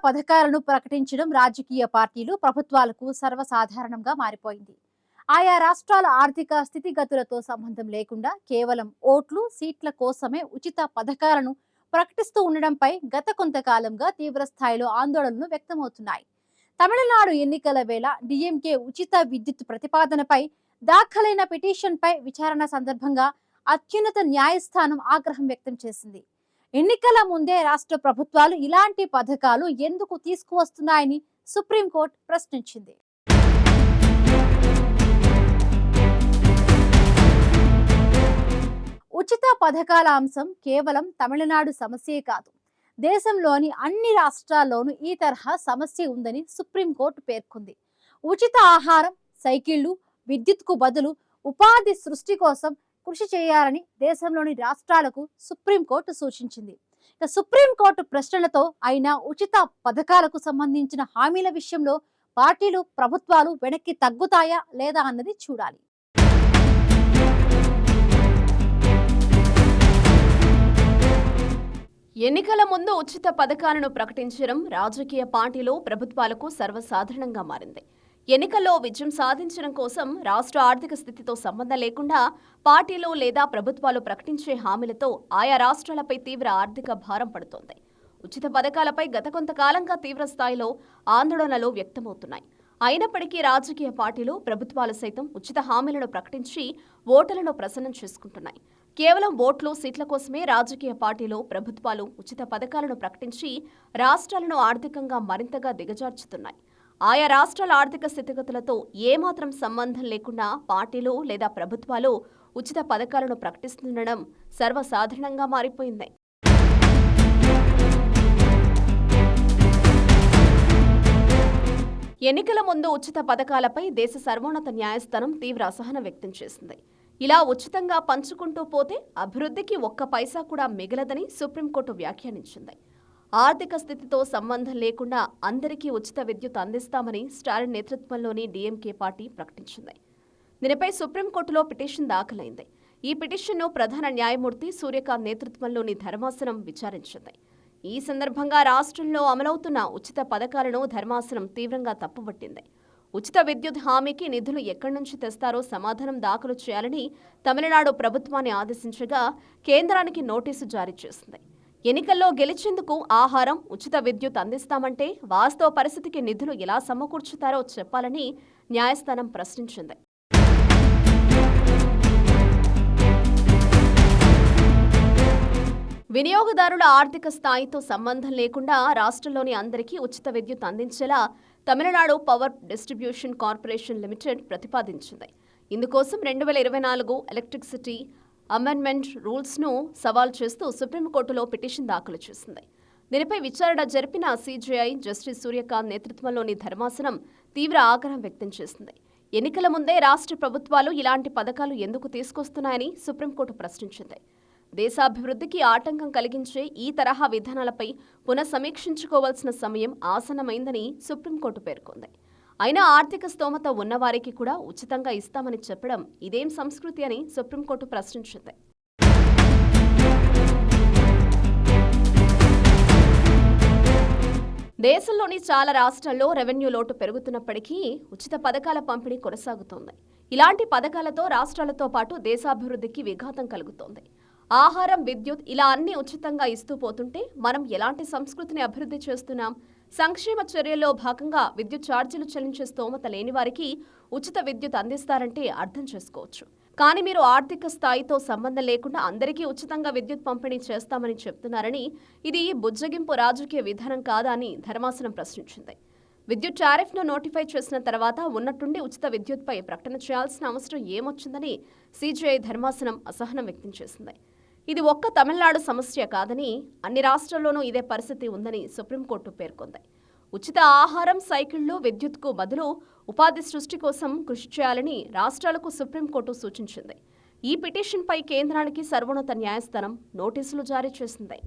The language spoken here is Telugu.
పథకాలను ప్రకటించడం రాజకీయ పార్టీలు, ప్రభుత్వాలకు సర్వసాధారణంగా మారిపోయింది. ఆయా రాష్ట్రాల ఆర్థిక స్థితిగతులతో సంబంధం లేకుండా కేవలం ఓట్లు, సీట్ల కోసమే ఉచిత పథకాలను ప్రకటిస్తూ ఉండడంపై గత కొంతకాలంగా తీవ్ర స్థాయిలో ఆందోళనలు వ్యక్తమవుతున్నాయి. తమిళనాడు ఎన్నికల వేళ డిఎంకే ఉచిత విద్యుత్ ప్రతిపాదనపై దాఖలైన పిటిషన్పై విచారణ సందర్భంగా అత్యున్నత న్యాయస్థానం ఆగ్రహం వ్యక్తం చేసింది. ఎన్నికల ముందే రాష్ట్ర ప్రభుత్వాలు ఇలాంటి పథకాలు ఎందుకు తీసుకువస్తున్నాయని సుప్రీంకోర్టు ప్రశ్నించింది. ఉచిత పథకాల అంశం కేవలం తమిళనాడు సమస్యే కాదు, దేశంలోని అన్ని రాష్ట్రాల్లోనూ ఈ తరహా సమస్య ఉందని సుప్రీంకోర్టు పేర్కొంది. ఉచిత ఆహారం, సైకిళ్లు, విద్యుత్కు బదులు ఉపాధి సృష్టి కోసం కృషి చేయాలని దేశంలోని రాష్ట్రాలకు సుప్రీంకోర్టు సూచించింది. సుప్రీంకోర్టు ప్రశ్నలతో అయినా ఉచిత పథకాలకు సంబంధించిన హామీల విషయంలో పార్టీలు, ప్రభుత్వాలు వెనక్కి తగ్గుతాయా లేదా అన్నది చూడాలి. ఎన్నికల ముందు ఉచిత పథకాలను ప్రకటించడం రాజకీయ పార్టీలు, ప్రభుత్వాలకు సర్వసాధారణంగా మారింది. ఎన్నికల్లో విజయం సాధించడం కోసం రాష్ట్ర ఆర్థిక స్థితితో సంబంధం లేకుండా పార్టీలు లేదా ప్రభుత్వాలు ప్రకటించే హామీలతో ఆయా రాష్ట్రాలపై తీవ్ర ఆర్థిక భారం పడుతోంది. ఉచిత పథకాలపై గత కొంతకాలంగా తీవ్ర స్థాయిలో ఆందోళనలు వ్యక్తమవుతున్నాయి. అయినప్పటికీ రాజకీయ పార్టీలు, ప్రభుత్వాలు సైతం ఉచిత హామీలను ప్రకటించి ఓటర్లను ప్రసన్నం చేసుకుంటున్నాయి. కేవలం ఓట్లు, సీట్ల కోసమే రాజకీయ పార్టీలు, ప్రభుత్వాలు ఉచిత పథకాలను ప్రకటించి రాష్ట్రాలను ఆర్థికంగా మరింతగా దిగజార్చుతున్నాయి. ఆయా రాష్ట్రాల ఆర్థిక స్థితిగతులతో ఏమాత్రం సంబంధం లేకుండా పార్టీలు లేదా ప్రభుత్వాలు ఉచిత పథకాలను ప్రకటిస్తుండడం సర్వసాధారణంగా మారిపోయింది. ఎన్నికల ముందు ఉచిత పథకాలపై దేశ సర్వోన్నత న్యాయస్థానం తీవ్ర అసహనం వ్యక్తం చేసింది. ఇలా ఉచితంగా పంచుకుంటూ పోతే అభివృద్ధికి ఒక్క పైసా కూడా మిగలదని సుప్రీంకోర్టు వ్యాఖ్యానించింది. ఆర్థిక స్థితితో సంబంధం లేకుండా అందరికీ ఉచిత విద్యుత్ అందిస్తామని స్టాలిన్ నేతృత్వంలోని డీఎంకే పార్టీ ప్రకటించింది. దీనిపై సుప్రీంకోర్టులో పిటిషన్ దాఖలైంది. ఈ పిటిషన్ను ప్రధాన న్యాయమూర్తి సూర్యకాంత్ నేతృత్వంలోని ధర్మాసనం విచారించింది. ఈ సందర్భంగా రాష్ట్రంలో అమలవుతున్న ఉచిత పథకాలను ధర్మాసనం తీవ్రంగా తప్పుపట్టింది. ఉచిత విద్యుత్ హామీకి నిధులు ఎక్కడి నుంచి తెస్తారో సమాధానం దాఖలు చేయాలని తమిళనాడు ప్రభుత్వాన్ని ఆదేశించగా కేంద్రానికి నోటీసు జారీ చేసింది. ఎన్నికల్లో గెలిచేందుకు ఆహారం, ఉచిత విద్యుత్ అందిస్తామంటే వాస్తవ పరిస్థితికి నిధులు ఎలా సమకూర్చుతారో చెప్పాలని న్యాయస్థానం ప్రశ్నించింది. వినియోగదారుల ఆర్థిక స్థాయితో సంబంధం లేకుండా రాష్ట్రంలోని అందరికీ ఉచిత విద్యుత్ అందించేలా Tamil Nadu power distribution corporation limited ప్రతిపాదించింది. ఇందుకోసం 2024 ఎలక్ట్రిసిటీ అమెండ్మెంట్ రూల్స్ను సవాల్ చేస్తూ సుప్రీంకోర్టులో పిటిషన్ దాఖలు చేసింది. దీనిపై విచారణ జరిపిన సీజేఐ జస్టిస్ సూర్యకాంత్ నేతృత్వంలోని ధర్మాసనం తీవ్ర ఆగ్రహం వ్యక్తం చేసింది. ఎన్నికల ముందే రాష్ట్ర ప్రభుత్వాలు ఇలాంటి పథకాలు ఎందుకు తీసుకొస్తున్నాయని సుప్రీంకోర్టు ప్రశ్నించింది. దేశాభివృద్ధికి ఆటంకం కలిగించే ఈ తరహా విధానాలపై పునఃసమీక్షించుకోవాల్సిన సమయం ఆసన్నమైందని సుప్రీంకోర్టు పేర్కొంది. అయినా ఆర్థిక స్తోమత ఉన్నవారికి కూడా ఉచితంగా ఇస్తామని చెప్పడం ఇదేం సంస్కృతి అని సుప్రీంకోర్టు ప్రశ్నించింది. దేశంలోని చాలా రాష్ట్రాల్లో రెవెన్యూ లోటు పెరుగుతున్నప్పటికీ ఉచిత పథకాల పంపిణీ కొనసాగుతోంది. ఇలాంటి పథకాలతో రాష్ట్రాలతో పాటు దేశాభివృద్ధికి విఘాతం కలుగుతోంది. ఆహారం, విద్యుత్ ఇలా అన్ని ఉచితంగా ఇస్తూ పోతుంటే మనం ఎలాంటి సంస్కృతిని అభివృద్ధి చేస్తున్నాం? సంక్షేమ చర్యల్లో భాగంగా విద్యుత్ ఛార్జీలు చెల్లించే స్తోమత లేని వారికి ఉచిత విద్యుత్ అందిస్తారంటే అర్థం చేసుకోవచ్చు. కానీ మీరు ఆర్థిక స్థాయితో సంబంధం లేకుండా అందరికీ ఉచితంగా విద్యుత్ పంపిణీ చేస్తామని చెప్తున్నారని, ఇది బుజ్జగింపు రాజకీయ విధానం కాదా అని ధర్మాసనం ప్రశ్నించింది. విద్యుత్ టారిఫ్ను నోటిఫై చేసిన తర్వాత ఉన్నట్టుండి ఉచిత విద్యుత్పై ప్రకటన చేయాల్సిన అవసరం ఏమొచ్చిందని సీజేఐ ధర్మాసనం అసహనం వ్యక్తం చేసింది. ఇది ఒక్క తమిళనాడు సమస్య కాదని, అన్ని రాష్ట్రాల్లోనూ ఇదే పరిస్థితి ఉందని సుప్రీంకోర్టు పేర్కొంది. ఉచిత ఆహారం, సైకిళ్లు, విద్యుత్కు బదులు ఉపాధి సృష్టి కోసం కృషి చేయాలని రాష్ట్రాలకు సుప్రీంకోర్టు సూచించింది. ఈ పిటిషన్పై కేంద్రానికి సర్వోన్నత న్యాయస్థానం నోటీసులు జారీ చేసింది.